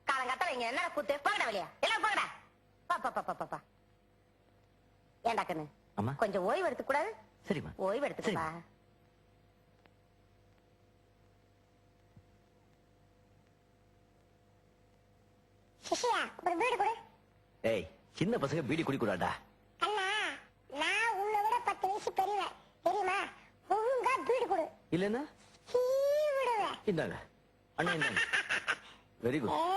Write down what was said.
காலங்கத்தால இங்க என்ன கூத்து போங்கடா வெளியா எல்லாம் போங்கடா பாப்பா ஏண்டா கண்ணு அம்மா கொஞ்சம் ஓய்வு எடுத்துக்க கூடாது? சரிம்மா ஓய்வு எடுத்துக்கப்பா. சிஷியா ஒரு பீடி கொடு. ஏய் சின்ன பசங்க பீடி குடிக்கூடாதா? அண்ணா நான் உன்னை விட 10 வயசு பெரியவன் தெரியுமா? ஒழுங்கா பீடி கொடு. இல்லன்னா விடுவேன். இந்தாங்க அண்ணா இந்தாங்க. Very good.